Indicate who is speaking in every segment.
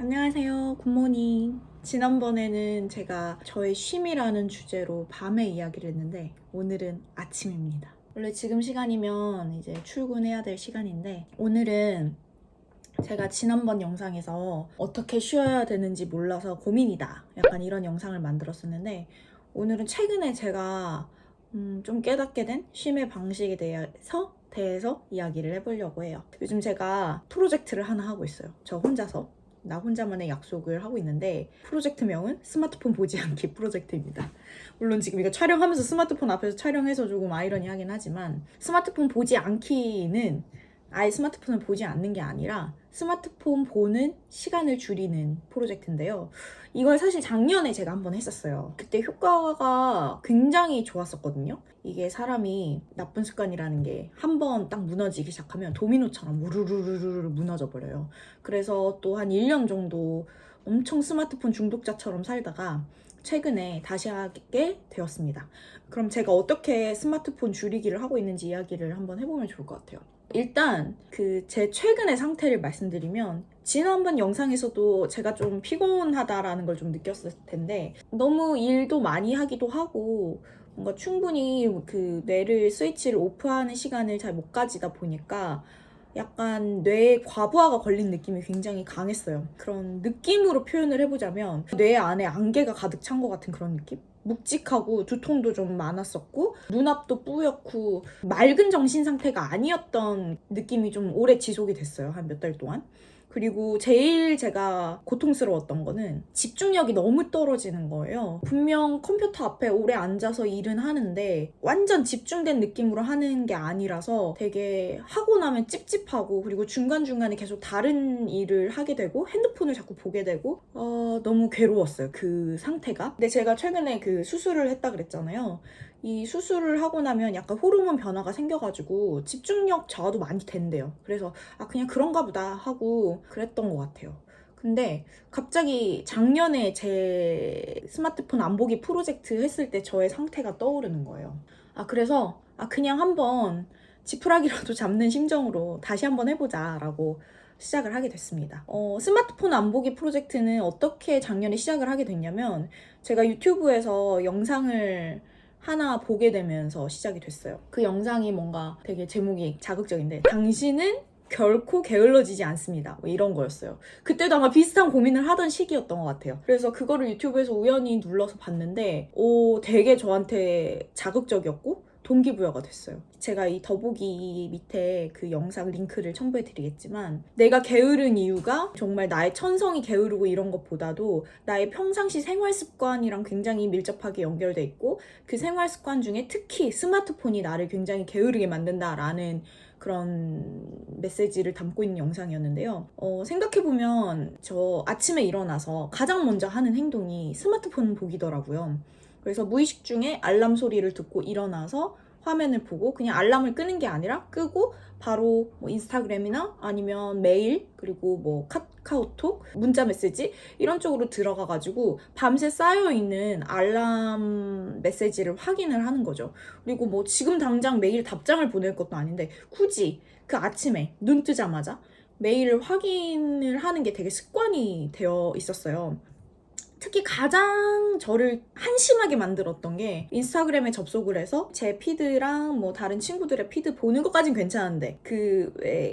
Speaker 1: 안녕하세요. 굿모닝. 지난번에는 제가 저의 쉼이라는 주제로 밤에 이야기를 했는데 오늘은 아침입니다. 원래 지금 시간이면 이제 출근해야 될 시간인데 오늘은 제가 지난번 영상에서 어떻게 쉬어야 되는지 몰라서 고민이다. 약간 이런 영상을 만들었었는데 오늘은 최근에 제가 좀 깨닫게 된 쉼의 방식에 대해서 이야기를 해보려고 해요. 요즘 제가 프로젝트를 하나 하고 있어요. 저 혼자서. 나 혼자만의 약속을 하고 있는데 프로젝트명은 스마트폰 보지 않기 프로젝트입니다. 물론 지금 이거 촬영하면서 스마트폰 앞에서 촬영해서 조금 아이러니하긴 하지만 스마트폰 보지 않기는 아예 스마트폰을 보지 않는 게 아니라 스마트폰 보는 시간을 줄이는 프로젝트인데요. 이걸 사실 작년에 제가 한번 했었어요. 그때 효과가 굉장히 좋았었거든요. 이게 사람이 나쁜 습관이라는 게 한 번 딱 무너지기 시작하면 도미노처럼 우르르르르 무너져 버려요. 그래서 또 한 1년 정도 엄청 스마트폰 중독자처럼 살다가 최근에 다시 하게 되었습니다. 그럼 제가 어떻게 스마트폰 줄이기를 하고 있는지 이야기를 한번 해보면 좋을 것 같아요. 일단 제 최근의 상태를 말씀드리면 지난번 영상에서도 제가 좀 피곤하다라는 걸 좀 느꼈을 텐데 너무 일도 많이 하기도 하고 뭔가 충분히 뇌를 스위치를 오프하는 시간을 잘 못 가지다 보니까 약간 뇌에 과부하가 걸린 느낌이 굉장히 강했어요. 그런 느낌으로 표현을 해보자면 뇌 안에 안개가 가득 찬 것 같은 그런 느낌? 묵직하고 두통도 좀 많았었고 눈앞도 뿌옇고 맑은 정신 상태가 아니었던 느낌이 좀 오래 지속이 됐어요. 한 몇 달 동안. 그리고 제일 제가 고통스러웠던 거는 집중력이 너무 떨어지는 거예요. 분명 컴퓨터 앞에 오래 앉아서 일은 하는데 완전 집중된 느낌으로 하는 게 아니라서 되게 하고 나면 찝찝하고 그리고 중간중간에 계속 다른 일을 하게 되고 핸드폰을 자꾸 보게 되고 너무 괴로웠어요. 그 상태가. 근데 제가 최근에 수술을 했다 그랬잖아요. 이 수술을 하고 나면 약간 호르몬 변화가 생겨가지고 집중력 저하도 많이 된대요. 그래서 그냥 그런가 보다 하고 그랬던 것 같아요. 근데 갑자기 작년에 제 스마트폰 안 보기 프로젝트 했을 때 저의 상태가 떠오르는 거예요. 그래서 그냥 한번 지푸라기라도 잡는 심정으로 다시 한번 해보자 라고 시작을 하게 됐습니다. 스마트폰 안 보기 프로젝트는 어떻게 작년에 시작을 하게 됐냐면 제가 유튜브에서 영상을 하나 보게 되면서 시작이 됐어요. 그 영상이 뭔가 되게 제목이 자극적인데 당신은 결코 게을러지지 않습니다. 뭐 이런 거였어요. 그때도 아마 비슷한 고민을 하던 시기였던 것 같아요. 그래서 그거를 유튜브에서 우연히 눌러서 봤는데 되게 저한테 자극적이었고 동기부여가 됐어요. 제가 이 더보기 밑에 그 영상 링크를 첨부해드리겠지만 내가 게으른 이유가 정말 나의 천성이 게으르고 이런 것보다도 나의 평상시 생활 습관이랑 굉장히 밀접하게 연결돼 있고 그 생활 습관 중에 특히 스마트폰이 나를 굉장히 게으르게 만든다라는 그런 메시지를 담고 있는 영상이었는데요. 생각해보면 저 아침에 일어나서 가장 먼저 하는 행동이 스마트폰 보기더라고요. 그래서 무의식 중에 알람 소리를 듣고 일어나서 화면을 보고 그냥 알람을 끄는 게 아니라 끄고 바로 뭐 인스타그램이나 아니면 메일 그리고 뭐 카카오톡 문자 메시지 이런 쪽으로 들어가가지고 밤새 쌓여있는 알람 메시지를 확인을 하는 거죠. 그리고 뭐 지금 당장 메일 답장을 보낼 것도 아닌데 굳이 그 아침에 눈 뜨자마자 메일을 확인을 하는 게 되게 습관이 되어 있었어요. 특히 가장 저를 한심하게 만들었던 게 인스타그램에 접속을 해서 제 피드랑 뭐 다른 친구들의 피드 보는 것까진 괜찮은데 왜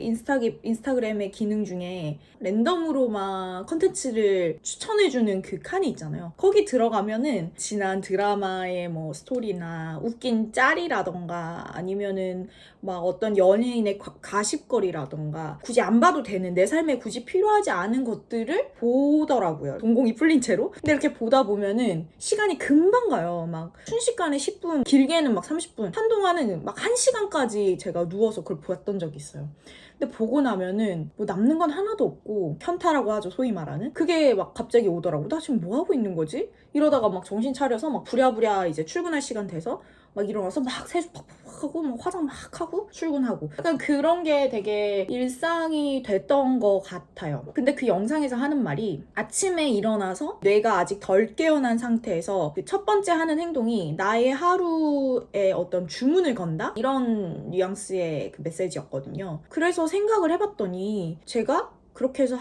Speaker 1: 인스타그램의 기능 중에 랜덤으로 막 컨텐츠를 추천해주는 그 칸이 있잖아요. 거기 들어가면은 지난 드라마의 뭐 스토리나 웃긴 짤이라던가 아니면은 막 어떤 연예인의 가십거리라던가 굳이 안 봐도 되는 내 삶에 굳이 필요하지 않은 것들을 보더라고요. 동공이 풀린 채로. 근데 이렇게 보다 보면은 시간이 금방 가요. 막 순식간에 10분, 길게는 막 30분, 한동안은 막 1시간까지 제가 누워서 그걸 봤던 적이 있어요. 근데 보고 나면은 뭐 남는 건 하나도 없고 현타라고 하죠, 소위 말하는. 그게 막 갑자기 오더라고. 나 지금 뭐 하고 있는 거지? 이러다가 막 정신 차려서 막 부랴부랴 이제 출근할 시간 돼서 막 일어나서 막 세수 팍팍 하고 막 화장 막 하고 출근하고 약간 그런 게 되게 일상이 됐던 것 같아요. 근데 그 영상에서 하는 말이 아침에 일어나서 뇌가 아직 덜 깨어난 상태에서 그 첫 번째 하는 행동이 나의 하루에 어떤 주문을 건다? 이런 뉘앙스의 그 메시지였거든요. 그래서 생각을 해봤더니 제가 그렇게 해서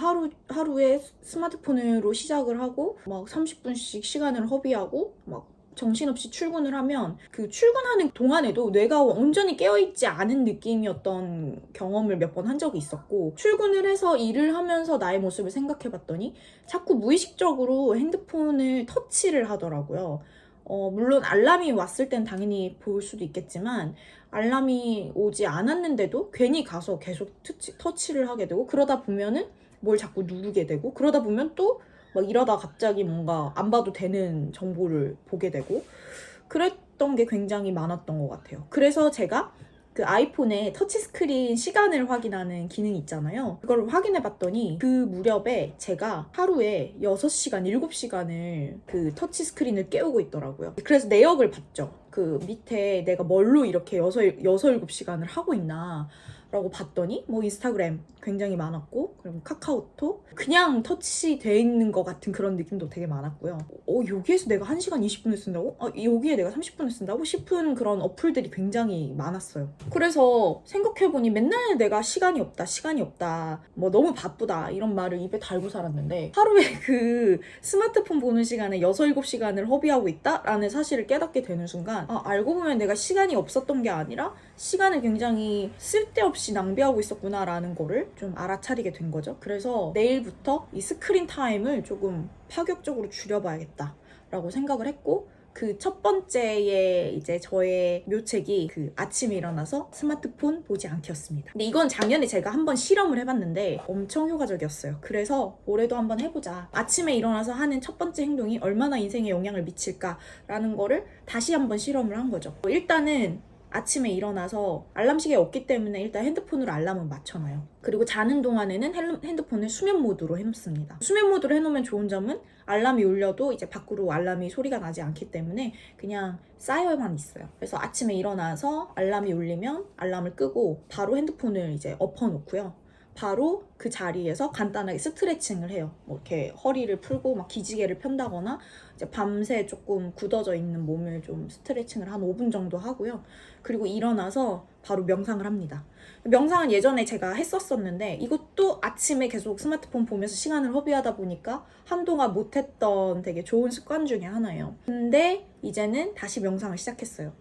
Speaker 1: 하루에 스마트폰으로 시작을 하고 막 30분씩 시간을 허비하고 막 정신없이 출근을 하면 그 출근하는 동안에도 뇌가 온전히 깨어있지 않은 느낌이었던 경험을 몇 번 한 적이 있었고, 출근을 해서 일을 하면서 나의 모습을 생각해 봤더니 자꾸 무의식적으로 핸드폰을 터치를 하더라고요. 물론 알람이 왔을 땐 당연히 볼 수도 있겠지만 알람이 오지 않았는데도 괜히 가서 계속 터치를 하게 되고, 그러다 보면은 뭘 자꾸 누르게 되고, 그러다 보면 또 막 이러다 갑자기 뭔가 안 봐도 되는 정보를 보게 되고, 그랬던 게 굉장히 많았던 것 같아요. 그래서 제가 그 아이폰에 터치스크린 시간을 확인하는 기능이 있잖아요. 그걸 확인해 봤더니 그 무렵에 제가 하루에 6시간, 7시간을 그 터치스크린을 깨우고 있더라고요. 그래서 내역을 봤죠. 그 밑에 내가 뭘로 이렇게 6, 7시간을 하고 있나 라고 봤더니 뭐 인스타그램 굉장히 많았고, 그리고 카카오톡 그냥 터치돼 있는 것 같은 그런 느낌도 되게 많았고요. 여기에서 내가 1시간 20분을 쓴다고? 여기에 내가 30분을 쓴다고? 싶은 그런 어플들이 굉장히 많았어요. 그래서 생각해보니 맨날 내가 시간이 없다 뭐 너무 바쁘다 이런 말을 입에 달고 살았는데, 하루에 그 스마트폰 보는 시간에 6, 7시간을 허비하고 있다라는 사실을 깨닫게 되는 순간, 알고 보면 내가 시간이 없었던 게 아니라 시간을 굉장히 쓸데없이 낭비하고 있었구나라는 거를 좀 알아차리게 된 거죠. 그래서 내일부터 이 스크린 타임을 조금 파격적으로 줄여봐야겠다라고 생각을 했고, 그 첫 번째의 이제 저의 묘책이 그 아침에 일어나서 스마트폰 보지 않기였습니다. 근데 이건 작년에 제가 한번 실험을 해봤는데 엄청 효과적이었어요. 그래서 올해도 한번 해보자. 아침에 일어나서 하는 첫 번째 행동이 얼마나 인생에 영향을 미칠까라는 거를 다시 한번 실험을 한 거죠. 일단은 아침에 일어나서 알람시계가 없기 때문에 일단 핸드폰으로 알람을 맞춰놔요. 그리고 자는 동안에는 핸드폰을 수면 모드로 해놓습니다. 수면 모드로 해놓으면 좋은 점은 알람이 울려도 이제 밖으로 알람이 소리가 나지 않기 때문에 그냥 쌓여만 있어요. 그래서 아침에 일어나서 알람이 울리면 알람을 끄고 바로 핸드폰을 이제 엎어놓고요. 바로 그 자리에서 간단하게 스트레칭을 해요. 뭐 이렇게 허리를 풀고 막 기지개를 편다거나, 이제 밤새 조금 굳어져 있는 몸을 좀 스트레칭을 한 5분 정도 하고요. 그리고 일어나서 바로 명상을 합니다. 명상은 예전에 제가 했었었는데 이것도 아침에 계속 스마트폰 보면서 시간을 허비하다 보니까 한동안 못했던 되게 좋은 습관 중에 하나예요. 근데 이제는 다시 명상을 시작했어요.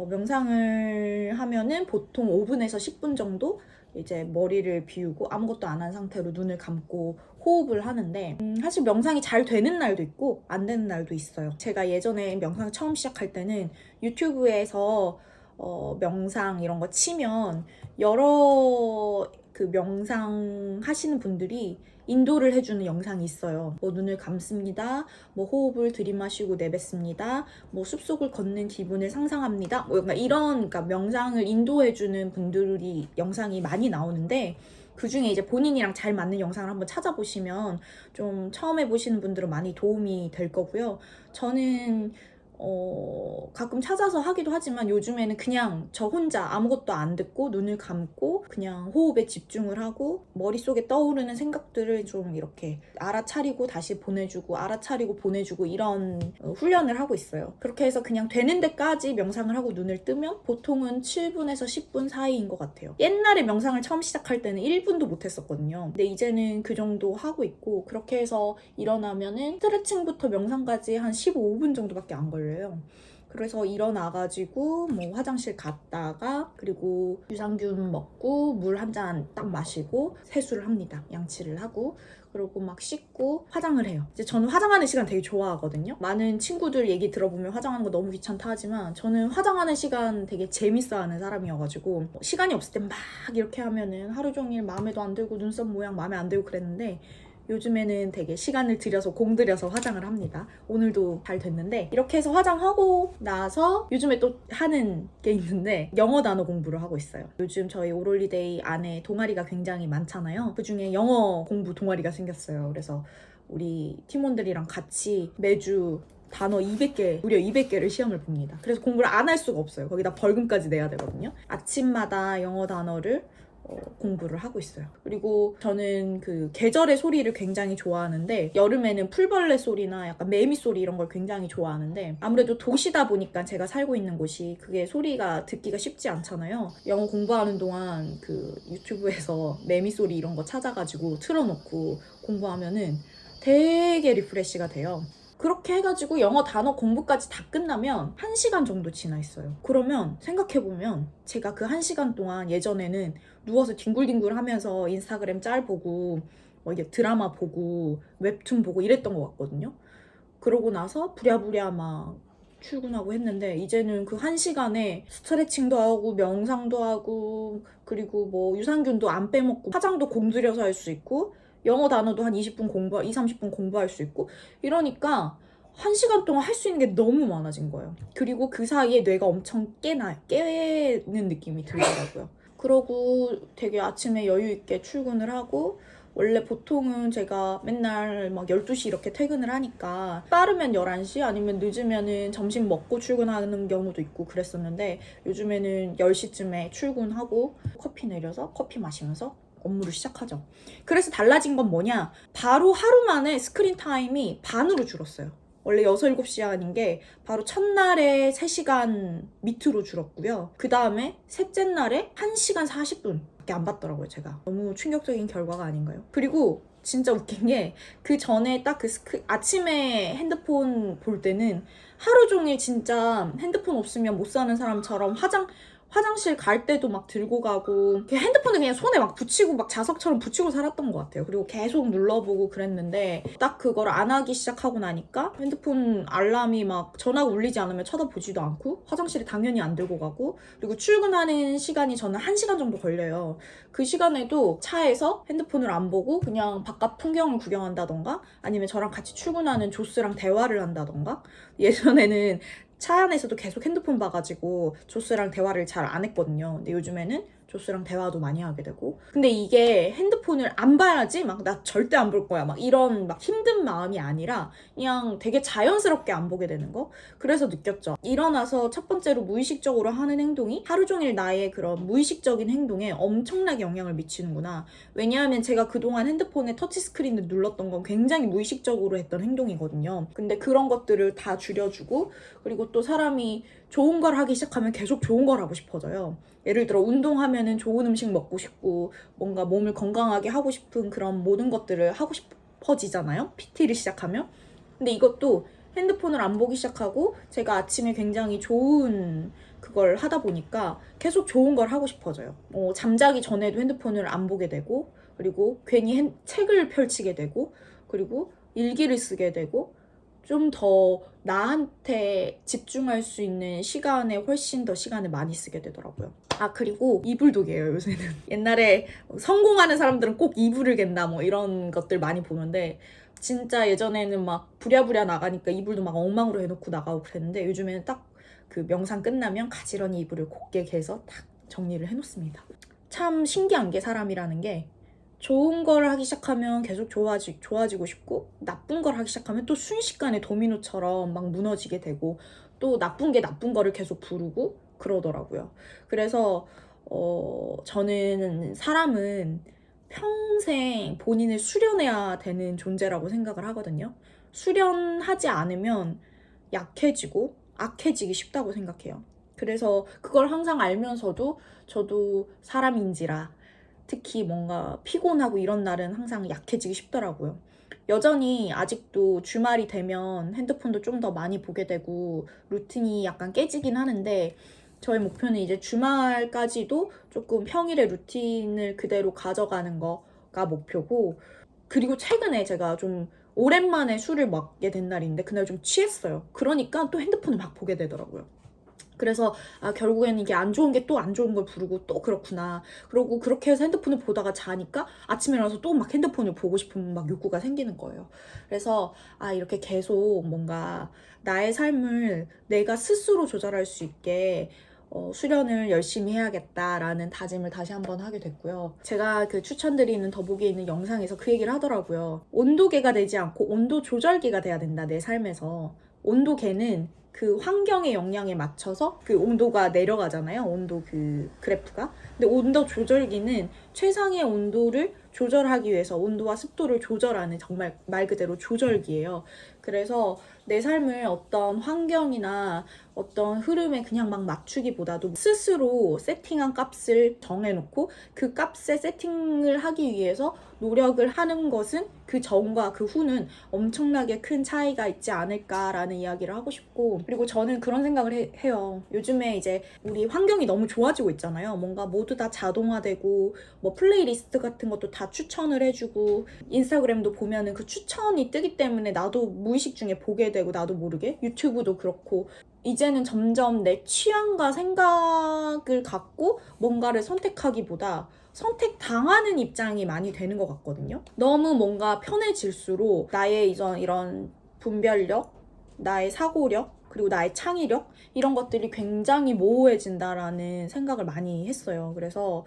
Speaker 1: 명상을 하면은 보통 5분에서 10분 정도 이제 머리를 비우고 아무것도 안 한 상태로 눈을 감고 호흡을 하는데, 사실 명상이 잘 되는 날도 있고 안 되는 날도 있어요. 제가 예전에 명상 처음 시작할 때는 유튜브에서 명상 이런 거 치면 여러 그 명상 하시는 분들이 인도를 해주는 영상이 있어요. 뭐 눈을 감습니다, 뭐 호흡을 들이마시고 내뱉습니다, 뭐 숲속을 걷는 기분을 상상합니다, 뭐 이런 그러니까 명상을 인도해주는 분들이 영상이 많이 나오는데, 그 중에 이제 본인이랑 잘 맞는 영상을 한번 찾아보시면 좀 처음 해보시는 분들은 많이 도움이 될 거고요. 저는 가끔 찾아서 하기도 하지만 요즘에는 그냥 저 혼자 아무것도 안 듣고 눈을 감고 그냥 호흡에 집중을 하고 머릿속에 떠오르는 생각들을 좀 이렇게 알아차리고 다시 보내주고 알아차리고 보내주고 이런 훈련을 하고 있어요. 그렇게 해서 그냥 되는 데까지 명상을 하고 눈을 뜨면 보통은 7분에서 10분 사이인 것 같아요. 옛날에 명상을 처음 시작할 때는 1분도 못 했었거든요. 근데 이제는 그 정도 하고 있고, 그렇게 해서 일어나면은 스트레칭부터 명상까지 한 15분 정도밖에 안 걸려요. 그래서 일어나가지고 뭐 화장실 갔다가 그리고 유산균 먹고 물 한 잔 딱 마시고 세수를 합니다. 양치를 하고 그리고 막 씻고 화장을 해요. 이제 저는 화장하는 시간 되게 좋아하거든요. 많은 친구들 얘기 들어보면 화장하는 거 너무 귀찮다 하지만 저는 화장하는 시간 되게 재밌어하는 사람이어가지고 시간이 없을 땐 막 이렇게 하면은 하루 종일 마음에도 안 들고 눈썹 모양 마음에 안 들고 그랬는데, 요즘에는 되게 시간을 들여서 공들여서 화장을 합니다. 오늘도 잘 됐는데, 이렇게 해서 화장하고 나서 요즘에 또 하는 게 있는데 영어 단어 공부를 하고 있어요. 요즘 저희 오롤리데이 안에 동아리가 굉장히 많잖아요. 그중에 영어 공부 동아리가 생겼어요. 그래서 우리 팀원들이랑 같이 매주 단어 200개, 무려 200개를 시험을 봅니다. 그래서 공부를 안 할 수가 없어요. 거기다 벌금까지 내야 되거든요. 아침마다 영어 단어를 공부를 하고 있어요. 그리고 저는 그 계절의 소리를 굉장히 좋아하는데 여름에는 풀벌레 소리나 약간 매미 소리 이런 걸 굉장히 좋아하는데 아무래도 도시다 보니까 제가 살고 있는 곳이 그게 소리가 듣기가 쉽지 않잖아요. 영어 공부하는 동안 그 유튜브에서 매미 소리 이런 거 찾아가지고 틀어놓고 공부하면은 되게 리프레시가 돼요. 그렇게 해가지고 영어 단어 공부까지 다 끝나면 1시간 정도 지나 있어요. 그러면 생각해보면 제가 그 1시간 동안 예전에는 누워서 뒹굴뒹굴 하면서 인스타그램 짤 보고 이게 드라마 보고 웹툰 보고 이랬던 것 같거든요. 그러고 나서 부랴부랴 막 출근하고 했는데 이제는 그 1시간에 스트레칭도 하고 명상도 하고 그리고 뭐 유산균도 안 빼먹고 화장도 공들여서 할 수 있고 영어 단어도 한 20분 30분 공부할 수 있고 이러니까 1시간 동안 할 수 있는 게 너무 많아진 거예요. 그리고 그 사이에 뇌가 엄청 깨는 느낌이 들더라고요. 그러고 되게 아침에 여유 있게 출근을 하고 원래 보통은 제가 맨날 막 12시 이렇게 퇴근을 하니까 빠르면 11시 아니면 늦으면은 점심 먹고 출근하는 경우도 있고 그랬었는데 요즘에는 10시쯤에 출근하고 커피 내려서 커피 마시면서 업무를 시작하죠. 그래서 달라진 건 뭐냐? 바로 하루 만에 스크린 타임이 반으로 줄었어요. 원래 6, 7시간인 게 바로 첫날에 3시간 밑으로 줄었고요. 그 다음에 셋째 날에 1시간 40분 밖에 안 받더라고요, 제가. 너무 충격적인 결과가 아닌가요? 그리고 진짜 웃긴 게 그 전에 딱 아침에 핸드폰 볼 때는 하루 종일 진짜 핸드폰 없으면 못 사는 사람처럼 화장실 갈 때도 막 들고 가고 핸드폰을 그냥 손에 막 붙이고 막 자석처럼 붙이고 살았던 것 같아요. 그리고 계속 눌러보고 그랬는데 딱 그걸 안 하기 시작하고 나니까 핸드폰 알람이 막 전화가 울리지 않으면 쳐다보지도 않고 화장실에 당연히 안 들고 가고 그리고 출근하는 시간이 저는 1시간 정도 걸려요. 그 시간에도 차에서 핸드폰을 안 보고 그냥 바깥 풍경을 구경한다던가 아니면 저랑 같이 출근하는 조스랑 대화를 한다던가 예전에는 차 안에서도 계속 핸드폰 봐가지고 조스랑 대화를 잘 안 했거든요. 근데 요즘에는 조스랑 대화도 많이 하게 되고 근데 이게 핸드폰을 안 봐야지 막 나 절대 안 볼 거야 막 이런 막 힘든 마음이 아니라 그냥 되게 자연스럽게 안 보게 되는 거 그래서 느꼈죠. 일어나서 첫 번째로 무의식적으로 하는 행동이 하루 종일 나의 그런 무의식적인 행동에 엄청나게 영향을 미치는구나. 왜냐하면 제가 그동안 핸드폰에 터치스크린을 눌렀던 건 굉장히 무의식적으로 했던 행동이거든요. 근데 그런 것들을 다 줄여주고 그리고 또 사람이 좋은 걸 하기 시작하면 계속 좋은 걸 하고 싶어져요. 예를 들어 운동하면은 좋은 음식 먹고 싶고 뭔가 몸을 건강하게 하고 싶은 그런 모든 것들을 하고 싶어지잖아요. PT를 시작하면. 근데 이것도 핸드폰을 안 보기 시작하고 제가 아침에 굉장히 좋은 그걸 하다 보니까 계속 좋은 걸 하고 싶어져요. 잠자기 전에도 핸드폰을 안 보게 되고 그리고 괜히 책을 펼치게 되고 그리고 일기를 쓰게 되고 좀 더 나한테 집중할 수 있는 시간에 훨씬 더 시간을 많이 쓰게 되더라고요. 아 그리고 이불도 개요 요새는. 옛날에 성공하는 사람들은 꼭 이불을 갠다 뭐 이런 것들 많이 보는데 진짜 예전에는 막 부랴부랴 나가니까 이불도 막 엉망으로 해놓고 나가고 그랬는데 요즘에는 딱 그 명상 끝나면 가지런히 이불을 곱게 개서 딱 정리를 해놓습니다. 참 신기한 게 사람이라는 게 좋은 걸 하기 시작하면 계속 좋아지고 싶고 나쁜 걸 하기 시작하면 또 순식간에 도미노처럼 막 무너지게 되고 또 나쁜 게 나쁜 거를 계속 부르고 그러더라고요. 그래서 저는 사람은 평생 본인을 수련해야 되는 존재라고 생각을 하거든요. 수련하지 않으면 약해지고 악해지기 쉽다고 생각해요. 그래서 그걸 항상 알면서도 저도 사람인지라 특히 뭔가 피곤하고 이런 날은 항상 약해지기 쉽더라고요. 여전히 아직도 주말이 되면 핸드폰도 좀 더 많이 보게 되고 루틴이 약간 깨지긴 하는데 저의 목표는 이제 주말까지도 조금 평일의 루틴을 그대로 가져가는 거가 목표고 그리고 최근에 제가 좀 오랜만에 술을 먹게 된 날인데 그날 좀 취했어요. 그러니까 또 핸드폰을 막 보게 되더라고요. 그래서 결국에는 이게 안 좋은 게 또 안 좋은 걸 부르고 또 그렇구나. 그러고 그렇게 해서 핸드폰을 보다가 자니까 아침에 일어나서 또 막 핸드폰을 보고 싶은 막 욕구가 생기는 거예요. 그래서 이렇게 계속 뭔가 나의 삶을 내가 스스로 조절할 수 있게 수련을 열심히 해야겠다라는 다짐을 다시 한번 하게 됐고요. 제가 그 추천드리는 더보기에 있는 영상에서 그 얘기를 하더라고요. 온도계가 되지 않고 온도 조절기가 돼야 된다, 내 삶에서. 온도계는 그 환경의 영향에 맞춰서 그 온도가 내려가잖아요. 온도 그 그래프가. 근데 온도 조절기는 최상의 온도를 조절하기 위해서 온도와 습도를 조절하는 정말 말 그대로 조절기예요. 그래서 내 삶을 어떤 환경이나 어떤 흐름에 그냥 막 맞추기보다도 스스로 세팅한 값을 정해놓고 그 값에 세팅을 하기 위해서 노력을 하는 것은 그 전과 그 후는 엄청나게 큰 차이가 있지 않을까라는 이야기를 하고 싶고, 그리고 저는 그런 생각을 해요. 요즘에 이제 우리 환경이 너무 좋아지고 있잖아요. 뭔가 모두 다 자동화되고 뭐 플레이리스트 같은 것도 다 추천을 해주고 인스타그램도 보면은 그 추천이 뜨기 때문에 나도 무의식 중에 보게 되고 나도 모르게 유튜브도 그렇고 이제는 점점 내 취향과 생각을 갖고 뭔가를 선택하기보다 선택당하는 입장이 많이 되는 것 같거든요. 너무 뭔가 편해질수록 나의 이런 분별력, 나의 사고력, 그리고 나의 창의력 이런 것들이 굉장히 모호해진다라는 생각을 많이 했어요. 그래서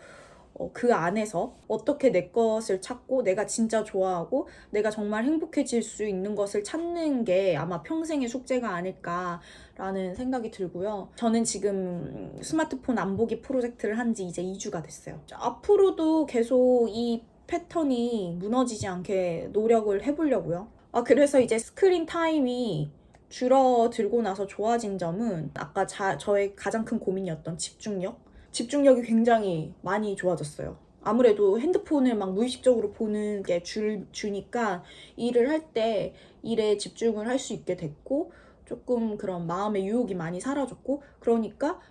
Speaker 1: 그 안에서 어떻게 내 것을 찾고 내가 진짜 좋아하고 내가 정말 행복해질 수 있는 것을 찾는 게 아마 평생의 숙제가 아닐까라는 생각이 들고요. 저는 지금 스마트폰 안 보기 프로젝트를 한 지 이제 2주가 됐어요. 앞으로도 계속 이 패턴이 무너지지 않게 노력을 해보려고요. 그래서 이제 스크린 타임이 줄어들고 나서 좋아진 점은 아까 저의 가장 큰 고민이었던 집중력이 굉장히 많이 좋아졌어요. 아무래도 핸드폰을 막 무의식적으로 보는 게 주니까 일을 할 때 일에 집중을 할 수 있게 됐고 조금 그런 마음의 유혹이 많이 사라졌고 그러니까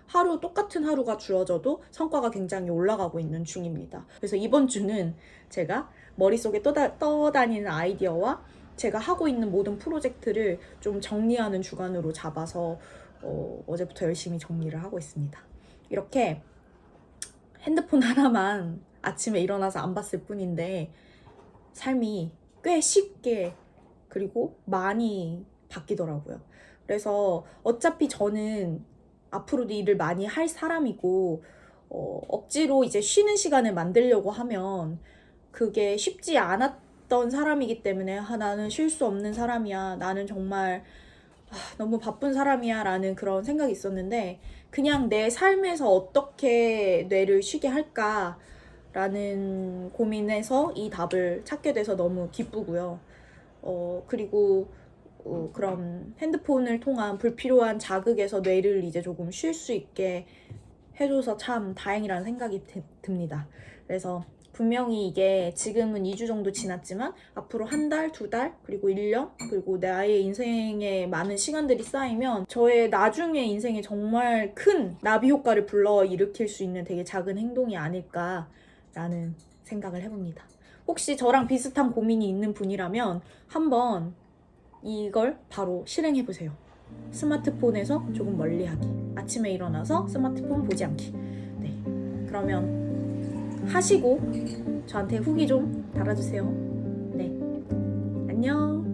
Speaker 1: 똑같은 하루가 주어져도 성과가 굉장히 올라가고 있는 중입니다. 그래서 이번 주는 제가 머릿속에 떠다니는 아이디어와 제가 하고 있는 모든 프로젝트를 좀 정리하는 주간으로 잡아서 어제부터 열심히 정리를 하고 있습니다. 이렇게 핸드폰 하나만 아침에 일어나서 안 봤을 뿐인데 삶이 꽤 쉽게 그리고 많이 바뀌더라고요. 그래서 어차피 저는 앞으로도 일을 많이 할 사람이고 억지로 이제 쉬는 시간을 만들려고 하면 그게 쉽지 않았던 사람이기 때문에 나는 쉴 수 없는 사람이야. 나는 정말 너무 바쁜 사람이야 라는 그런 생각이 있었는데 그냥 내 삶에서 어떻게 뇌를 쉬게 할까 라는 고민에서 이 답을 찾게 돼서 너무 기쁘고요. 그리고 그런 핸드폰을 통한 불필요한 자극에서 뇌를 이제 조금 쉴 수 있게 해줘서 참 다행이라는 생각이 듭니다. 그래서 분명히 이게 지금은 2주 정도 지났지만 앞으로 한 달, 2달, 그리고 1년, 그리고 나의 인생에 많은 시간들이 쌓이면 저의 나중의 인생에 정말 큰 나비 효과를 불러일으킬 수 있는 되게 작은 행동이 아닐까라는 생각을 해봅니다. 혹시 저랑 비슷한 고민이 있는 분이라면 한번 이걸 바로 실행해보세요. 스마트폰에서 조금 멀리하기. 아침에 일어나서 스마트폰 보지 않기. 네, 그러면 하시고 저한테 후기 좀 달아주세요. 네, 안녕.